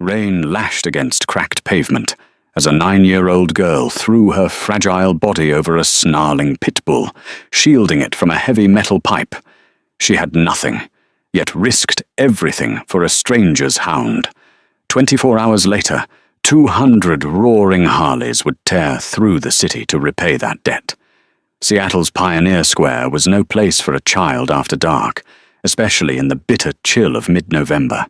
Rain lashed against cracked pavement as a 9-year-old girl threw her fragile body over a snarling pit bull, shielding it from a heavy metal pipe. She had nothing, yet risked everything for a stranger's hound. 24 hours later, 200 roaring Harleys would tear through the city to repay that debt. Seattle's Pioneer Square was no place for a child after dark, especially in the bitter chill of mid-November.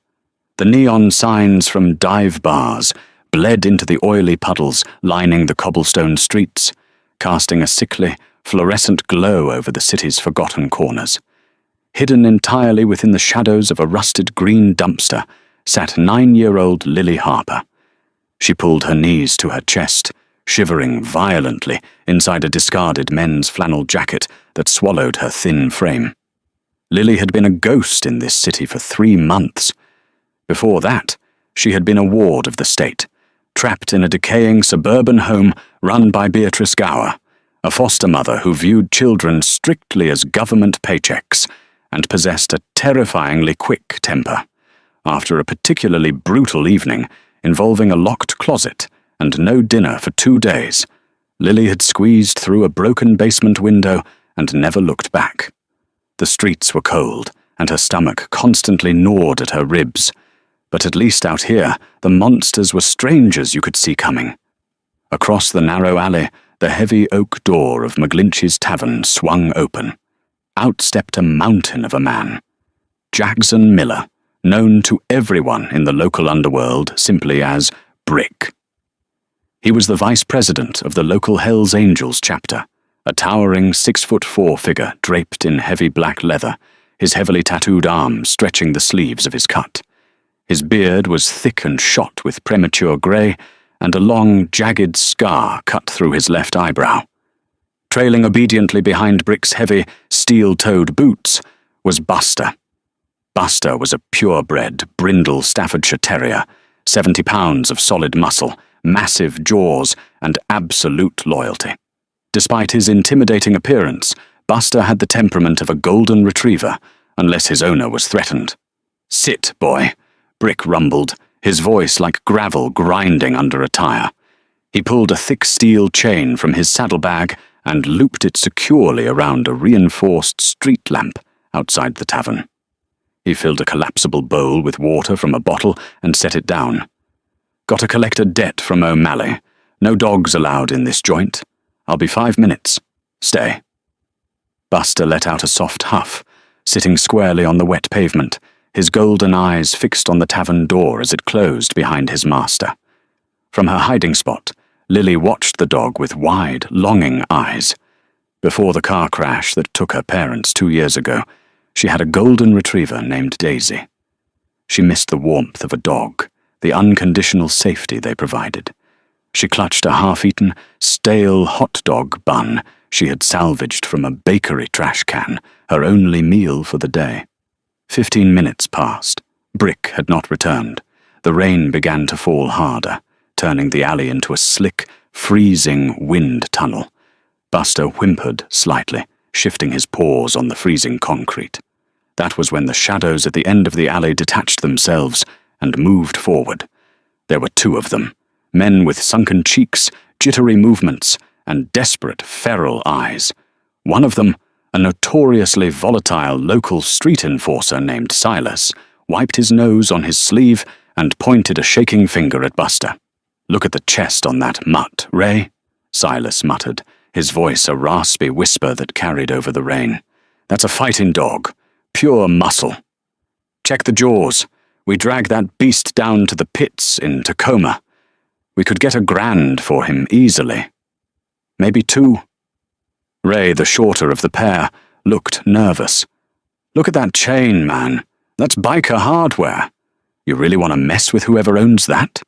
The neon signs from dive bars bled into the oily puddles lining the cobblestone streets, casting a sickly, fluorescent glow over the city's forgotten corners. Hidden entirely within the shadows of a rusted green dumpster sat 9-year-old Lily Harper. She pulled her knees to her chest, shivering violently inside a discarded men's flannel jacket that swallowed her thin frame. Lily had been a ghost in this city for 3 months. Before that, she had been a ward of the state, trapped in a decaying suburban home run by Beatrice Gower, a foster mother who viewed children strictly as government paychecks and possessed a terrifyingly quick temper. After a particularly brutal evening involving a locked closet and no dinner for 2 days, Lily had squeezed through a broken basement window and never looked back. The streets were cold, and her stomach constantly gnawed at her ribs. But at least out here, the monsters were strangers you could see coming. Across the narrow alley, the heavy oak door of McGlinchey's tavern swung open. Out stepped a mountain of a man. Jackson Miller, known to everyone in the local underworld simply as Brick. He was the vice president of the local Hells Angels chapter, a towering 6'4" figure draped in heavy black leather, his heavily tattooed arms stretching the sleeves of his cut. His beard was thick and shot with premature grey, and a long, jagged scar cut through his left eyebrow. Trailing obediently behind Brick's heavy, steel-toed boots was Buster. Buster was a purebred, brindle Staffordshire Terrier, 70 pounds of solid muscle, massive jaws, and absolute loyalty. Despite his intimidating appearance, Buster had the temperament of a golden retriever, unless his owner was threatened. "Sit, boy," Brick rumbled, his voice like gravel grinding under a tire. He pulled a thick steel chain from his saddlebag and looped it securely around a reinforced street lamp outside the tavern. He filled a collapsible bowl with water from a bottle and set it down. "Got to collect a debt from O'Malley. No dogs allowed in this joint. I'll be 5 minutes. Stay." Buster let out a soft huff, sitting squarely on the wet pavement, his golden eyes fixed on the tavern door as it closed behind his master. From her hiding spot, Lily watched the dog with wide, longing eyes. Before the car crash that took her parents 2 years ago, she had a golden retriever named Daisy. She missed the warmth of a dog, the unconditional safety they provided. She clutched a half-eaten, stale hot dog bun she had salvaged from a bakery trash can, her only meal for the day. 15 minutes passed. Brick had not returned. The rain began to fall harder, turning the alley into a slick, freezing wind tunnel. Buster whimpered slightly, shifting his paws on the freezing concrete. That was when the shadows at the end of the alley detached themselves and moved forward. There were 2 of them, men with sunken cheeks, jittery movements, and desperate, feral eyes. One of them, a notoriously volatile local street enforcer named Silas, wiped his nose on his sleeve and pointed a shaking finger at Buster. "Look at the chest on that mutt, Ray," Silas muttered, his voice a raspy whisper that carried over the rain. "That's a fighting dog. Pure muscle. Check the jaws. We drag that beast down to the pits in Tacoma. We could get $1,000 for him easily. Maybe 2. Ray, the shorter of the pair, looked nervous. "Look at that chain, man. That's biker hardware. You really want to mess with whoever owns that?"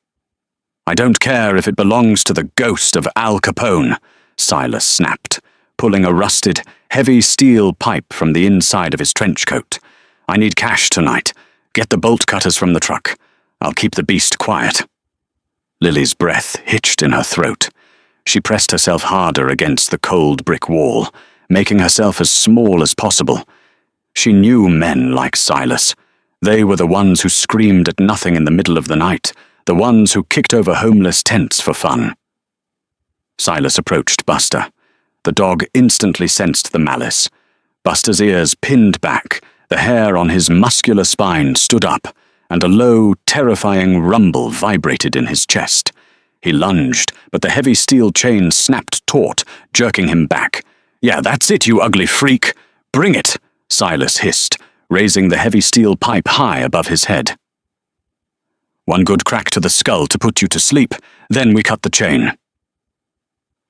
"I don't care if it belongs to the ghost of Al Capone," Silas snapped, pulling a rusted, heavy steel pipe from the inside of his trench coat. "I need cash tonight. Get the bolt cutters from the truck. I'll keep the beast quiet." Lily's breath hitched in her throat. She pressed herself harder against the cold brick wall, making herself as small as possible. She knew men like Silas. They were the ones who screamed at nothing in the middle of the night, the ones who kicked over homeless tents for fun. Silas approached Buster. The dog instantly sensed the malice. Buster's ears pinned back, the hair on his muscular spine stood up, and a low, terrifying rumble vibrated in his chest. He lunged, but the heavy steel chain snapped taut, jerking him back. "Yeah, that's it, you ugly freak! Bring it!" Silas hissed, raising the heavy steel pipe high above his head. "One good crack to the skull to put you to sleep, then we cut the chain."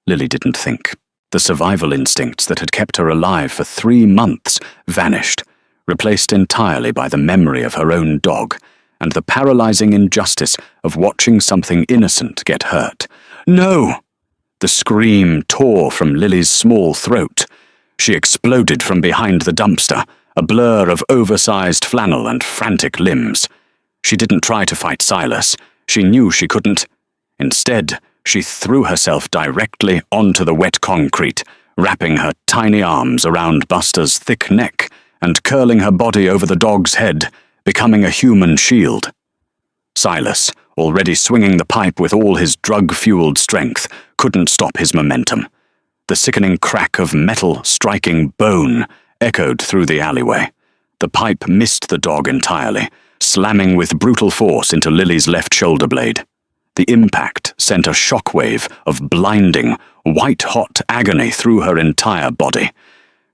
Lily didn't think. The survival instincts that had kept her alive for 3 months vanished, replaced entirely by the memory of her own dog and the paralyzing injustice of watching something innocent get hurt. "No!" The scream tore from Lily's small throat. She exploded from behind the dumpster, a blur of oversized flannel and frantic limbs. She didn't try to fight Silas. She knew she couldn't. Instead, she threw herself directly onto the wet concrete, wrapping her tiny arms around Buster's thick neck and curling her body over the dog's head, becoming a human shield. Silas, already swinging the pipe with all his drug-fueled strength, couldn't stop his momentum. The sickening crack of metal striking bone echoed through the alleyway. The pipe missed the dog entirely, slamming with brutal force into Lily's left shoulder blade. The impact sent a shockwave of blinding, white-hot agony through her entire body.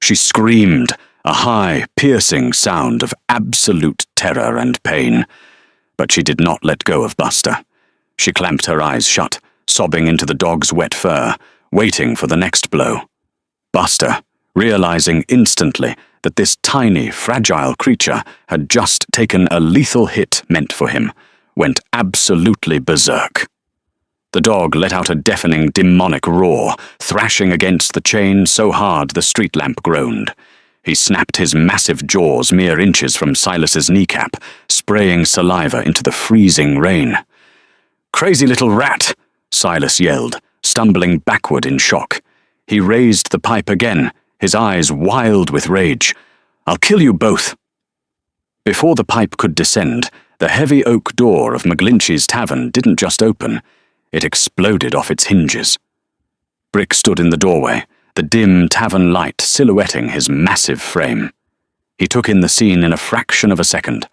She screamed, a high, piercing sound of absolute terror and pain. But she did not let go of Buster. She clamped her eyes shut, sobbing into the dog's wet fur, waiting for the next blow. Buster, realizing instantly that this tiny, fragile creature had just taken a lethal hit meant for him, went absolutely berserk. The dog let out a deafening, demonic roar, thrashing against the chain so hard the street lamp groaned. He snapped his massive jaws mere inches from Silas's kneecap, spraying saliva into the freezing rain. "Crazy little rat!" Silas yelled, stumbling backward in shock. He raised the pipe again, his eyes wild with rage. "I'll kill you both." Before the pipe could descend, the heavy oak door of McGlinchey's tavern didn't just open, it exploded off its hinges. Brick stood in the doorway, the dim tavern light silhouetting his massive frame. He took in the scene in a fraction of a second.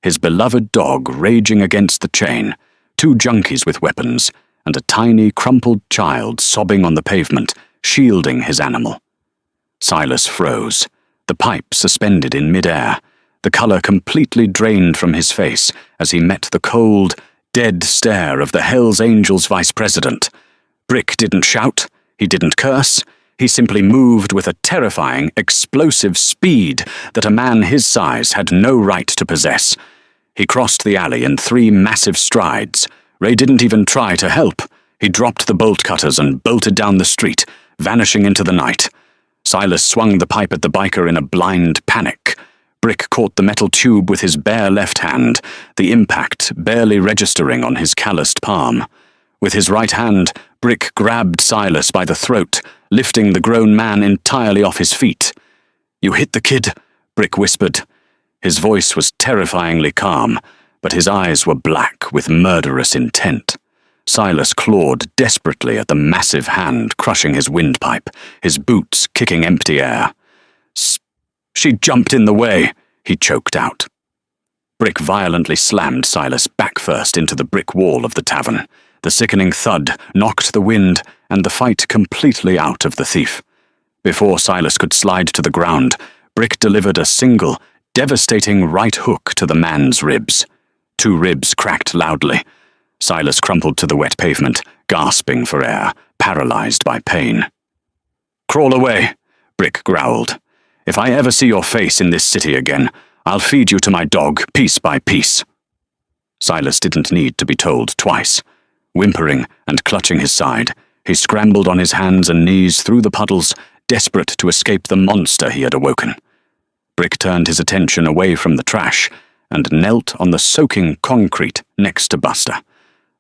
His beloved dog raging against the chain, 2 junkies with weapons, and a tiny, crumpled child sobbing on the pavement, shielding his animal. Silas froze, the pipe suspended in mid-air, the color completely drained from his face as he met the cold, dead stare of the Hells Angels vice president. Brick didn't shout, he didn't curse, he simply moved with a terrifying, explosive speed that a man his size had no right to possess. He crossed the alley in 3 massive strides. Ray didn't even try to help. He dropped the bolt cutters and bolted down the street, vanishing into the night. Silas swung the pipe at the biker in a blind panic. Brick caught the metal tube with his bare left hand, the impact barely registering on his calloused palm. With his right hand, Brick grabbed Silas by the throat, lifting the grown man entirely off his feet. "You hit the kid," Brick whispered. His voice was terrifyingly calm, but his eyes were black with murderous intent. Silas clawed desperately at the massive hand crushing his windpipe, his boots kicking empty air. "She jumped in the way," he choked out. Brick violently slammed Silas back first into the brick wall of the tavern. The sickening thud knocked the wind and the fight completely out of the thief. Before Silas could slide to the ground, Brick delivered a single, devastating right hook to the man's ribs. 2 ribs cracked loudly. Silas crumpled to the wet pavement, gasping for air, paralyzed by pain. "Crawl away," Brick growled. "If I ever see your face in this city again, I'll feed you to my dog, piece by piece." Silas didn't need to be told twice. Whimpering and clutching his side, he scrambled on his hands and knees through the puddles, desperate to escape the monster he had awoken. Brick turned his attention away from the trash and knelt on the soaking concrete next to Buster.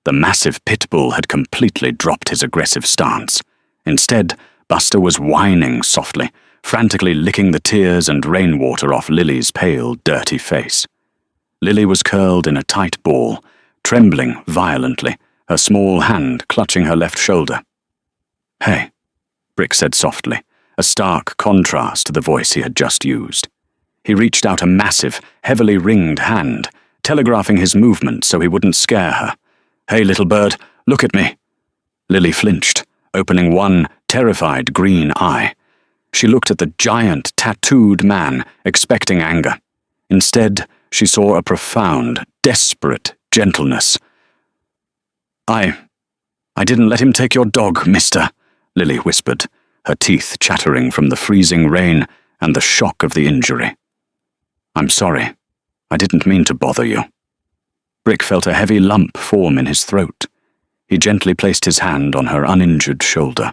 The massive pit bull had completely dropped his aggressive stance. Instead, Buster was whining softly, frantically licking the tears and rainwater off Lily's pale, dirty face. Lily was curled in a tight ball, trembling violently, her small hand clutching her left shoulder. "Hey," Brick said softly, a stark contrast to the voice he had just used. He reached out a massive, heavily ringed hand, telegraphing his movement so he wouldn't scare her. "Hey, little bird, look at me." Lily flinched, opening one terrified green eye. She looked at the giant, tattooed man, expecting anger. Instead, she saw a profound, desperate gentleness. I didn't let him take your dog, mister," Lily whispered, her teeth chattering from the freezing rain and the shock of the injury. "I'm sorry. I didn't mean to bother you." Brick felt a heavy lump form in his throat. He gently placed his hand on her uninjured shoulder.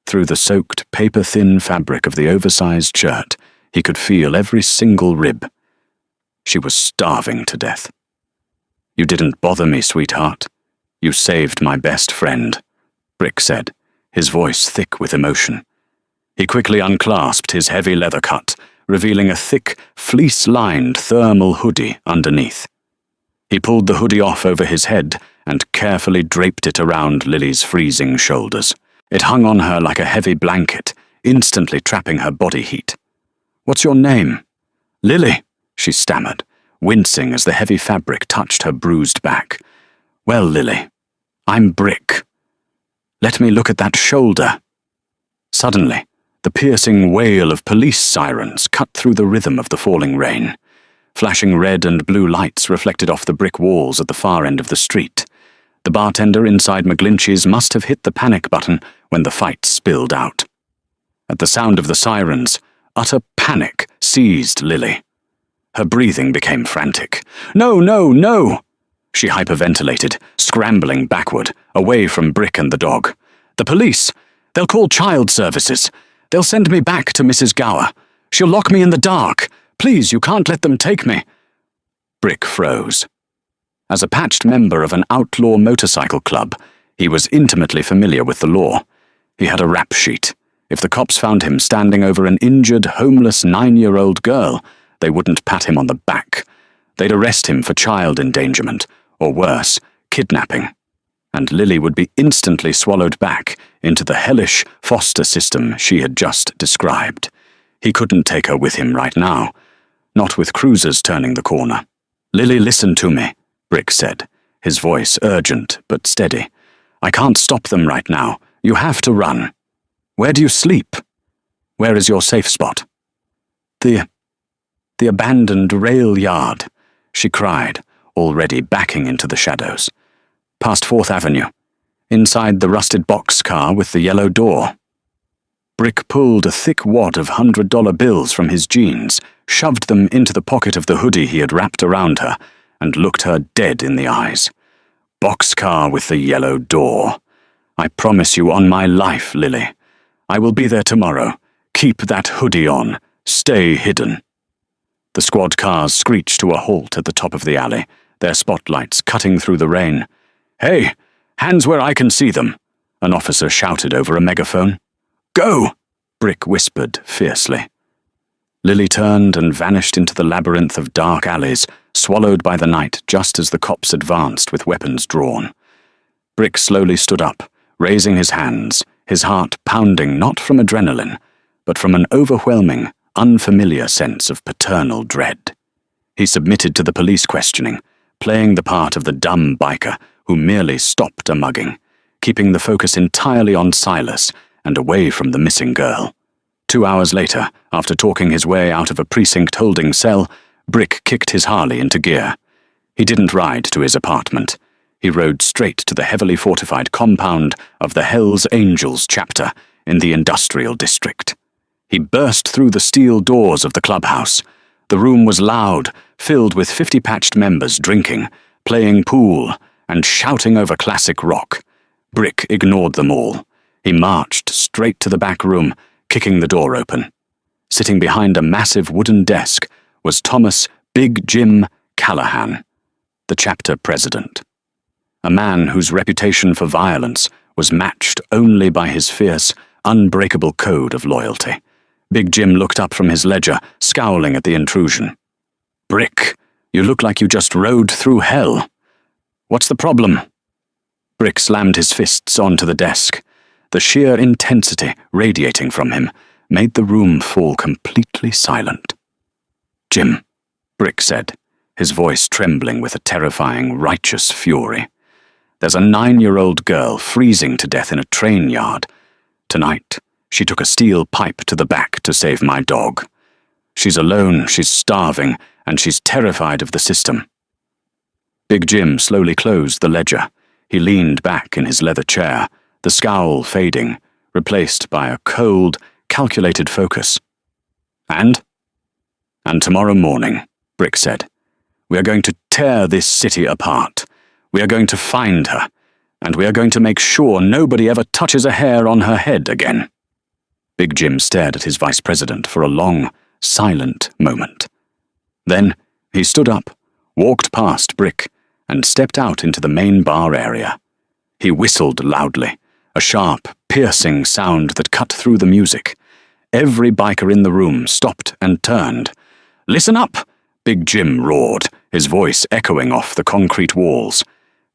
Through the soaked, paper-thin fabric of the oversized shirt, he could feel every single rib. She was starving to death. "You didn't bother me, sweetheart. You saved my best friend," Brick said, his voice thick with emotion. He quickly unclasped his heavy leather cut, revealing a thick, fleece-lined thermal hoodie underneath. He pulled the hoodie off over his head and carefully draped it around Lily's freezing shoulders. It hung on her like a heavy blanket, instantly trapping her body heat. "What's your name?" "Lily," she stammered, wincing as the heavy fabric touched her bruised back. "Well, Lily, I'm Brick. Let me look at that shoulder." Suddenly, the piercing wail of police sirens cut through the rhythm of the falling rain. Flashing red and blue lights reflected off the brick walls at the far end of the street. The bartender inside McGlinchey's must have hit the panic button when the fight spilled out. At the sound of the sirens, utter panic seized Lily. Her breathing became frantic. "No, no, no!" She hyperventilated, scrambling backward, away from Brick and the dog. "The police! They'll call child services. They'll send me back to Mrs. Gower. She'll lock me in the dark. Please, you can't let them take me." Brick froze. As a patched member of an outlaw motorcycle club, he was intimately familiar with the law. He had a rap sheet. If the cops found him standing over an injured, homeless 9-year-old girl, they wouldn't pat him on the back. They'd arrest him for child endangerment, or worse, kidnapping. And Lily would be instantly swallowed back into the hellish foster system she had just described. He couldn't take her with him right now, not with cruisers turning the corner. "Lily, listen to me," Brick said, his voice urgent but steady. "I can't stop them right now. You have to run. Where do you sleep? Where is your safe spot?" The abandoned rail yard," she cried, already backing into the shadows. "Past 4th Avenue, inside the rusted boxcar with the yellow door." Brick pulled a thick wad of $100 bills from his jeans, shoved them into the pocket of the hoodie he had wrapped around her, and looked her dead in the eyes. "Boxcar with the yellow door. I promise you on my life, Lily. I will be there tomorrow. Keep that hoodie on. Stay hidden." The squad cars screeched to a halt at the top of the alley, their spotlights cutting through the rain. "Hey, hands where I can see them," an officer shouted over a megaphone. "Go!" Brick whispered fiercely. Lily turned and vanished into the labyrinth of dark alleys, swallowed by the night just as the cops advanced with weapons drawn. Brick slowly stood up, raising his hands, his heart pounding not from adrenaline, but from an overwhelming, unfamiliar sense of paternal dread. He submitted to the police questioning, playing the part of the dumb biker who merely stopped a mugging, keeping the focus entirely on Silas and away from the missing girl. 2 hours later, after talking his way out of a precinct-holding cell, Brick kicked his Harley into gear. He didn't ride to his apartment. He rode straight to the heavily fortified compound of the Hells Angels chapter in the industrial district. He burst through the steel doors of the clubhouse. The room was loud, filled with 50 patched members drinking, playing pool, and shouting over classic rock. Brick ignored them all. He marched straight to the back room, kicking the door open. Sitting behind a massive wooden desk was Thomas Big Jim Callahan, the chapter president. A man whose reputation for violence was matched only by his fierce, unbreakable code of loyalty. Big Jim looked up from his ledger, scowling at the intrusion. "Brick, you look like you just rode through hell." What's the problem? Brick slammed his fists onto the desk. The sheer intensity radiating from him made the room fall completely silent. Jim, Brick said, his voice trembling with a terrifying, righteous fury. There's a 9-year-old girl freezing to death in a train yard. Tonight, she took a steel pipe to the back to save my dog. She's alone, she's starving, and she's terrified of the system. Big Jim slowly closed the ledger. He leaned back in his leather chair, the scowl fading, replaced by a cold, calculated focus. And tomorrow morning, Brick said, we are going to tear this city apart. We are going to find her, and we are going to make sure nobody ever touches a hair on her head again. Big Jim stared at his vice president for a long, silent moment. Then he stood up, walked past Brick, and stepped out into the main bar area. He whistled loudly, a sharp, piercing sound that cut through the music. Every biker in the room stopped and turned. "Listen up!" Big Jim roared, his voice echoing off the concrete walls.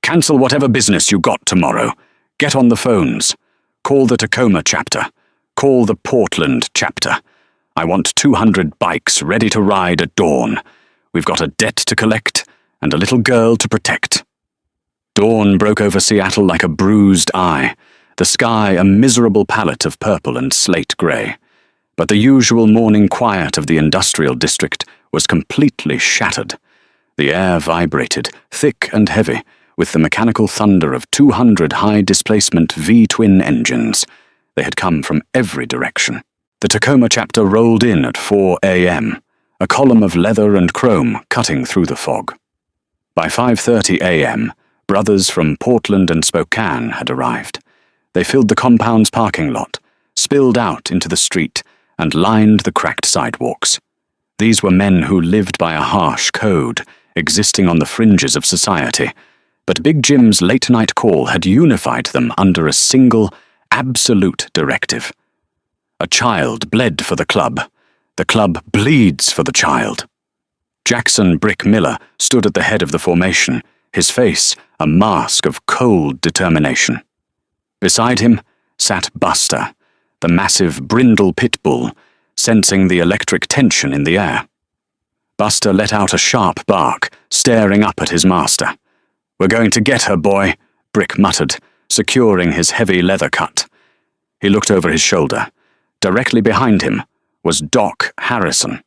"Cancel whatever business you got tomorrow. Get on the phones. Call the Tacoma chapter. Call the Portland chapter. I want 200 bikes ready to ride at dawn. We've got a debt to collect and a little girl to protect." Dawn broke over Seattle like a bruised eye, the sky a miserable palette of purple and slate grey. But the usual morning quiet of the industrial district was completely shattered. The air vibrated, thick and heavy, with the mechanical thunder of 200 high-displacement V-twin engines. They had come from every direction. The Tacoma chapter rolled in at 4 a.m., a column of leather and chrome cutting through the fog. By 5:30 a.m., brothers from Portland and Spokane had arrived. They filled the compound's parking lot, spilled out into the street, and lined the cracked sidewalks. These were men who lived by a harsh code, existing on the fringes of society, but Big Jim's late-night call had unified them under a single, absolute directive. A child bled for the club bleeds for the child. Jackson Brick Miller stood at the head of the formation, his face a mask of cold determination. Beside him sat Buster, the massive brindle pit bull, sensing the electric tension in the air. Buster let out a sharp bark, staring up at his master. "We're going to get her, boy," Brick muttered, securing his heavy leather cut. He looked over his shoulder. Directly behind him was Doc Harrison,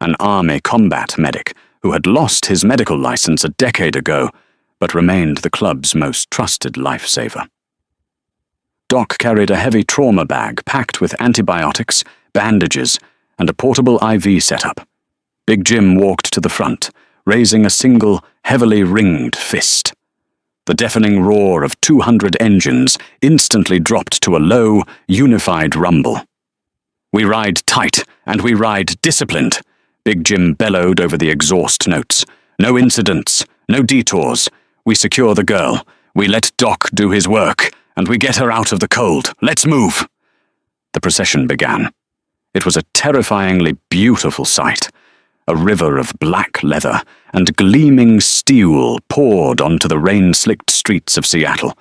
an Army combat medic who had lost his medical license a decade ago, but remained the club's most trusted lifesaver. Doc carried a heavy trauma bag packed with antibiotics, bandages, and a portable IV setup. Big Jim walked to the front, raising a single, heavily ringed fist. The deafening roar of 200 engines instantly dropped to a low, unified rumble. "We ride tight, and we ride disciplined," Big Jim bellowed over the exhaust notes. "No incidents, no detours. We secure the girl. We let Doc do his work, and we get her out of the cold. Let's move." The procession began. It was a terrifyingly beautiful sight. A river of black leather and gleaming steel poured onto the rain-slicked streets of Seattle.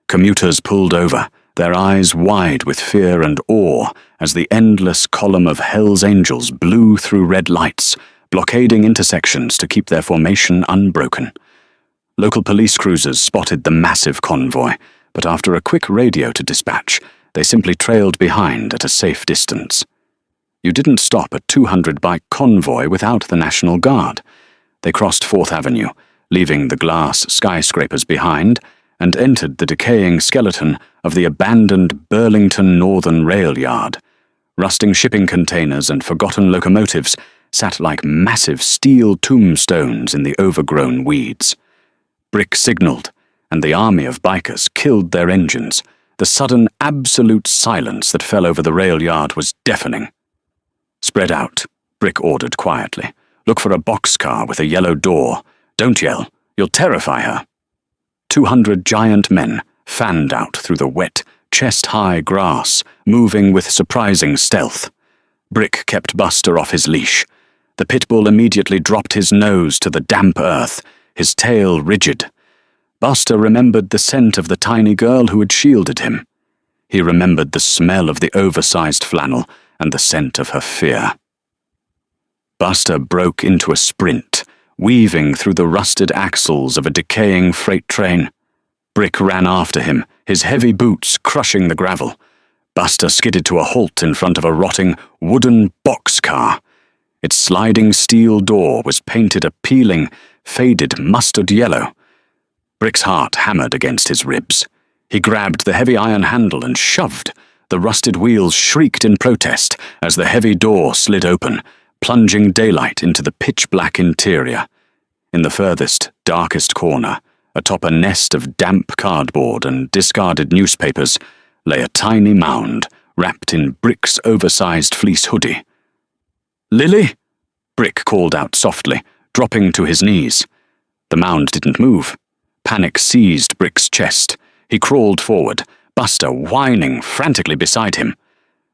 Commuters pulled over, their eyes wide with fear and awe as the endless column of Hell's Angels blew through red lights, blockading intersections to keep their formation unbroken. Local police cruisers spotted the massive convoy, but after a quick radio to dispatch, they simply trailed behind at a safe distance. You didn't stop a 200-bike convoy without the National Guard. They crossed 4th Avenue, leaving the glass skyscrapers behind, and entered the decaying skeleton of the abandoned Burlington Northern Rail Yard. Rusting shipping containers and forgotten locomotives sat like massive steel tombstones in the overgrown weeds. Brick signaled, and the army of bikers killed their engines. The sudden, absolute silence that fell over the rail yard was deafening. "Spread out," Brick ordered quietly. "Look for a boxcar with a yellow door. Don't yell. You'll terrify her." 200 giant men fanned out through the wet, chest-high grass, moving with surprising stealth. Brick kept Buster off his leash. The pit bull immediately dropped his nose to the damp earth, his tail rigid. Buster remembered the scent of the tiny girl who had shielded him. He remembered the smell of the oversized flannel and the scent of her fear. Buster broke into a sprint, weaving through the rusted axles of a decaying freight train. Brick ran after him, his heavy boots crushing the gravel. Buster skidded to a halt in front of a rotting wooden boxcar. Its sliding steel door was painted a peeling, faded mustard yellow. Brick's heart hammered against his ribs. He grabbed the heavy iron handle and shoved. The rusted wheels shrieked in protest as the heavy door slid open, plunging daylight into the pitch-black interior. In the furthest, darkest corner, atop a nest of damp cardboard and discarded newspapers, lay a tiny mound wrapped in Brick's oversized fleece hoodie. "Lily?" Brick called out softly, dropping to his knees. The mound didn't move. Panic seized Brick's chest. He crawled forward, Buster whining frantically beside him.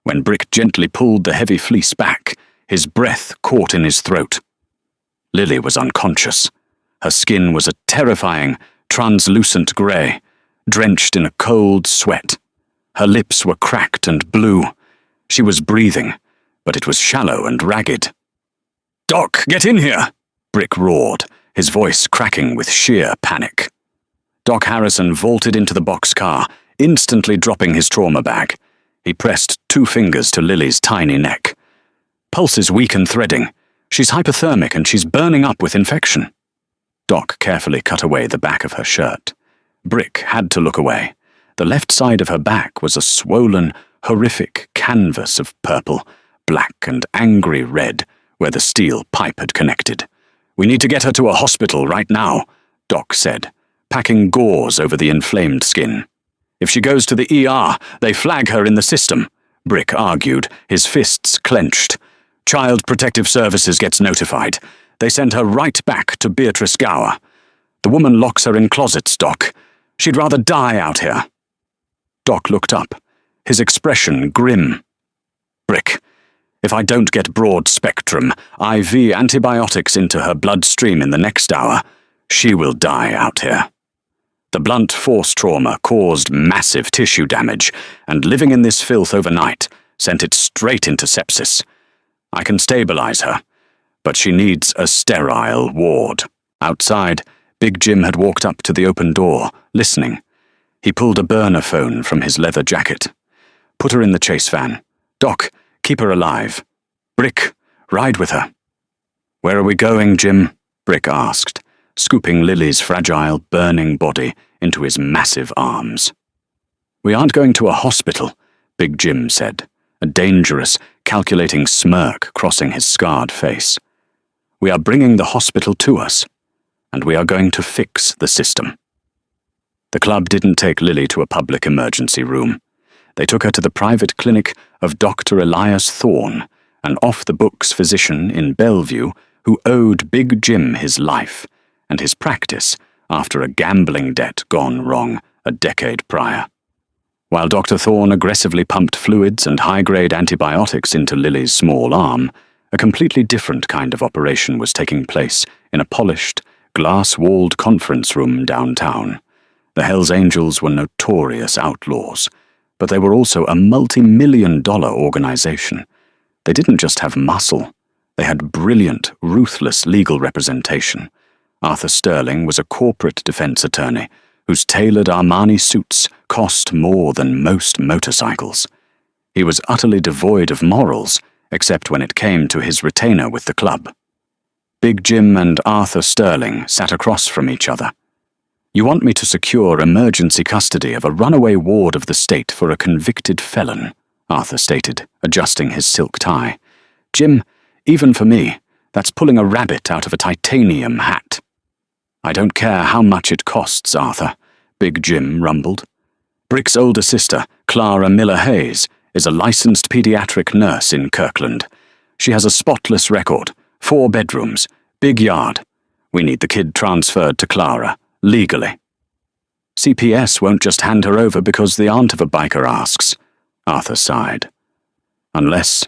When Brick gently pulled the heavy fleece back, his breath caught in his throat. Lily was unconscious. Her skin was a terrifying, translucent grey, drenched in a cold sweat. Her lips were cracked and blue. She was breathing, but it was shallow and ragged. "Doc, get in here!" Brick roared, his voice cracking with sheer panic. Doc Harrison vaulted into the boxcar, instantly dropping his trauma bag. He pressed 2 fingers to Lily's tiny neck. "Pulse is weak and threading. She's hypothermic and she's burning up with infection." Doc carefully cut away the back of her shirt. Brick had to look away. The left side of her back was a swollen, horrific canvas of purple, black and angry red where the steel pipe had connected. "We need to get her to a hospital right now," Doc said, packing gauze over the inflamed skin. "If she goes to the ER, they flag her in the system," Brick argued, his fists clenched. "Child Protective Services gets notified. They send her right back to Beatrice Gower. The woman locks her in closets, Doc. She'd rather die out here." Doc looked up, his expression grim. "Brick, if I don't get broad-spectrum IV antibiotics into her bloodstream in the next hour, she will die out here. The blunt force trauma caused massive tissue damage, and living in this filth overnight sent it straight into sepsis. I can stabilize her, but she needs a sterile ward." Outside, Big Jim had walked up to the open door, listening. He pulled a burner phone from his leather jacket. "Put her in the chase van. Doc, keep her alive. Brick, ride with her." "Where are we going, Jim?" Brick asked, scooping Lily's fragile, burning body into his massive arms. "We aren't going to a hospital," Big Jim said, a dangerous, calculating smirk crossing his scarred face. "We are bringing the hospital to us, and we are going to fix the system." The club didn't take Lily to a public emergency room. They took her to the private clinic of Dr. Elias Thorne, an off-the-books physician in Bellevue who owed Big Jim his life and his practice after a gambling debt gone wrong a decade prior. While Dr. Thorne aggressively pumped fluids and high-grade antibiotics into Lily's small arm, a completely different kind of operation was taking place in a polished, glass-walled conference room downtown. The Hells Angels were notorious outlaws, but they were also a multi-million-dollar organization. They didn't just have muscle, they had brilliant, ruthless legal representation. Arthur Sterling was a corporate defense attorney whose tailored Armani suits cost more than most motorcycles. He was utterly devoid of morals, except when it came to his retainer with the club. Big Jim and Arthur Sterling sat across from each other. "You want me to secure emergency custody of a runaway ward of the state for a convicted felon," Arthur stated, adjusting his silk tie. "Jim, even for me, that's pulling a rabbit out of a titanium hat." "I don't care how much it costs, Arthur," Big Jim rumbled. "Brick's older sister, Clara Miller Hayes, is a licensed pediatric nurse in Kirkland. She has a spotless record, 4 bedrooms, big yard. We need the kid transferred to Clara, legally." "CPS won't just hand her over because the aunt of a biker asks," Arthur sighed. "Unless—"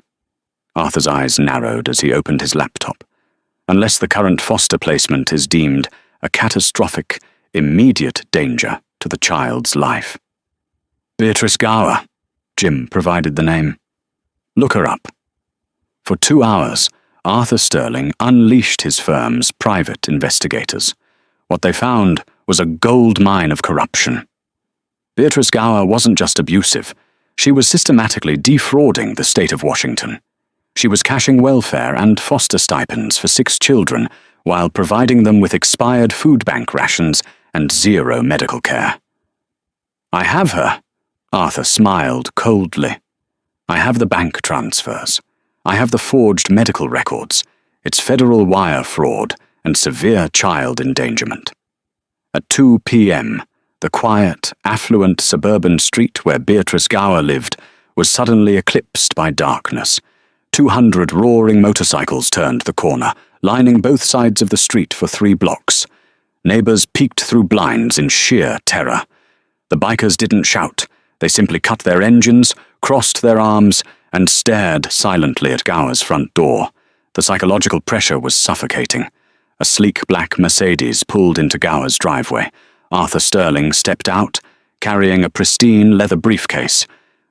Arthur's eyes narrowed as he opened his laptop. "Unless the current foster placement is deemed a catastrophic, immediate danger to the child's life. Beatrice Gower, Jim provided the name. Look her up. For 2 hours, Arthur Sterling unleashed his firm's private investigators. What they found was a gold mine of corruption. Beatrice Gower wasn't just abusive. She was systematically defrauding the state of Washington. She was cashing welfare and foster stipends for 6 children while providing them with expired food bank rations and zero medical care. I have her, Arthur smiled coldly. I have the bank transfers. I have the forged medical records. It's federal wire fraud and severe child endangerment. At 2 p.m., the quiet, affluent suburban street where Beatrice Gower lived was suddenly eclipsed by darkness. 200 roaring motorcycles turned the corner, lining both sides of the street for 3 blocks. Neighbors peeked through blinds in sheer terror. The bikers didn't shout. They simply cut their engines, crossed their arms, and stared silently at Gower's front door. The psychological pressure was suffocating. A sleek black Mercedes pulled into Gower's driveway. Arthur Sterling stepped out, carrying a pristine leather briefcase.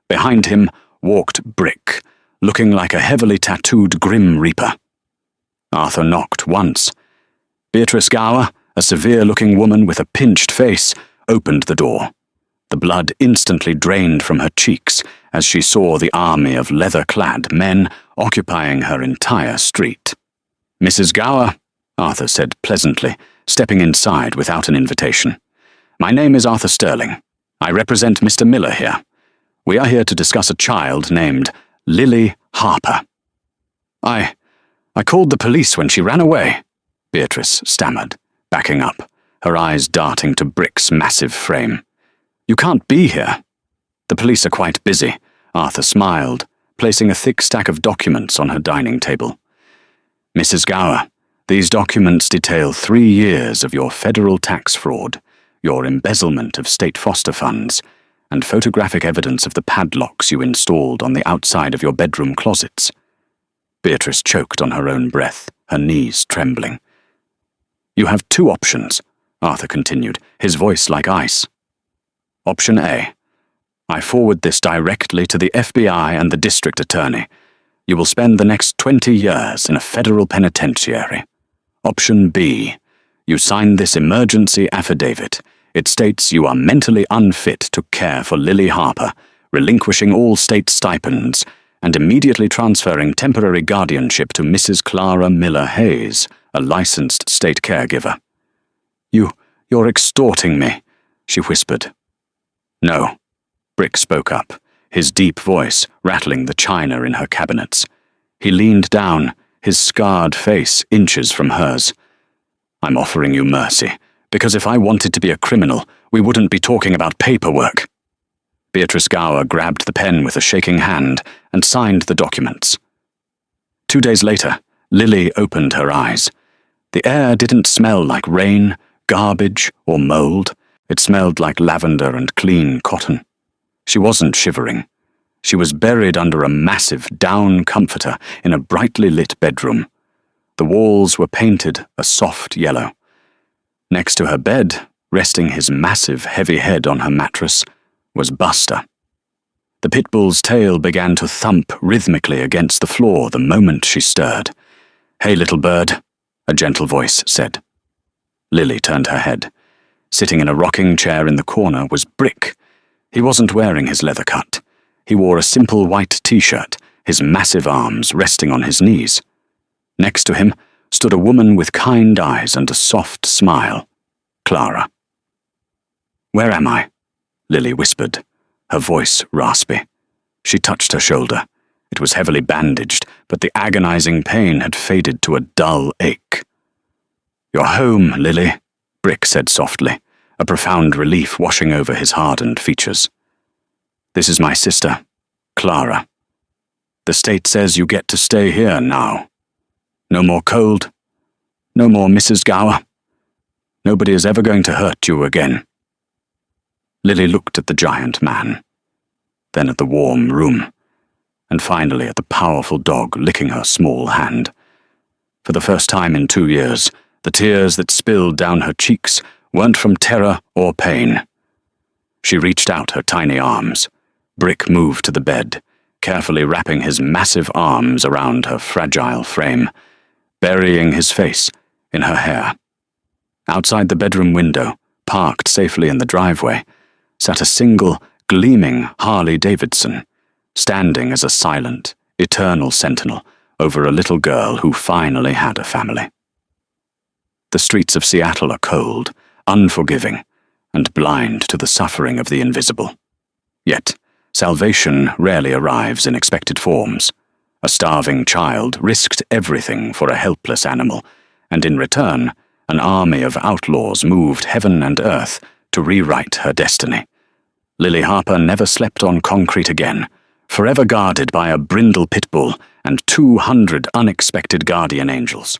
Behind him walked Brick, looking like a heavily tattooed Grim Reaper. Arthur knocked once. Beatrice Gower, a severe-looking woman with a pinched face, opened the door. The blood instantly drained from her cheeks as she saw the army of leather-clad men occupying her entire street. "Mrs. Gower," Arthur said pleasantly, stepping inside without an invitation. "My name is Arthur Sterling. I represent Mr. Miller here. We are here to discuss a child named Lily Harper." I called the police when she ran away," Beatrice stammered, backing up, her eyes darting to Brick's massive frame. "You can't be here." "The police are quite busy," Arthur smiled, placing a thick stack of documents on her dining table. "Mrs. Gower, these documents detail 3 years of your federal tax fraud, your embezzlement of state foster funds, and photographic evidence of the padlocks you installed on the outside of your bedroom closets." Beatrice choked on her own breath, her knees trembling. "You have 2 options," Arthur continued, his voice like ice. "Option A. I forward this directly to the FBI and the district attorney. You will spend the next 20 years in a federal penitentiary. Option B. You sign this emergency affidavit. It states you are mentally unfit to care for Lily Harper, relinquishing all state stipends, and immediately transferring temporary guardianship to Mrs. Clara Miller Hayes, a licensed state caregiver." You're extorting me," she whispered. "No," Brick spoke up, his deep voice rattling the china in her cabinets. He leaned down, his scarred face inches from hers. "I'm offering you mercy, because if I wanted to be a criminal, we wouldn't be talking about paperwork." Beatrice Gower grabbed the pen with a shaking hand and signed the documents. 2 days later, Lily opened her eyes. The air didn't smell like rain, garbage, or mold. It smelled like lavender and clean cotton. She wasn't shivering. She was buried under a massive down comforter in a brightly lit bedroom. The walls were painted a soft yellow. Next to her bed, resting his massive heavy head on her mattress, was Buster. The pit bull's tail began to thump rhythmically against the floor the moment she stirred. "Hey, little bird," a gentle voice said. Lily turned her head. Sitting in a rocking chair in the corner was Brick. He wasn't wearing his leather cut. He wore a simple white t-shirt, his massive arms resting on his knees. Next to him stood a woman with kind eyes and a soft smile. Clara. "Where am I?" Lily whispered, her voice raspy. She touched her shoulder. It was heavily bandaged, but the agonizing pain had faded to a dull ache. "You're home, Lily," Brick said softly, a profound relief washing over his hardened features. "This is my sister, Clara. The state says you get to stay here now. No more cold. No more Mrs. Gower. Nobody is ever going to hurt you again." Lily looked at the giant man, then at the warm room, and finally at the powerful dog licking her small hand. For the first time in 2 years, the tears that spilled down her cheeks weren't from terror or pain. She reached out her tiny arms. Brick moved to the bed, carefully wrapping his massive arms around her fragile frame, burying his face in her hair. Outside the bedroom window, parked safely in the driveway, sat a single, gleaming Harley-Davidson, standing as a silent, eternal sentinel over a little girl who finally had a family. The streets of Seattle are cold, unforgiving, and blind to the suffering of the invisible. Yet, salvation rarely arrives in expected forms. A starving child risked everything for a helpless animal, and in return, an army of outlaws moved heaven and earth to rewrite her destiny. Lily Harper never slept on concrete again, forever guarded by a brindle pit bull and 200 unexpected guardian angels.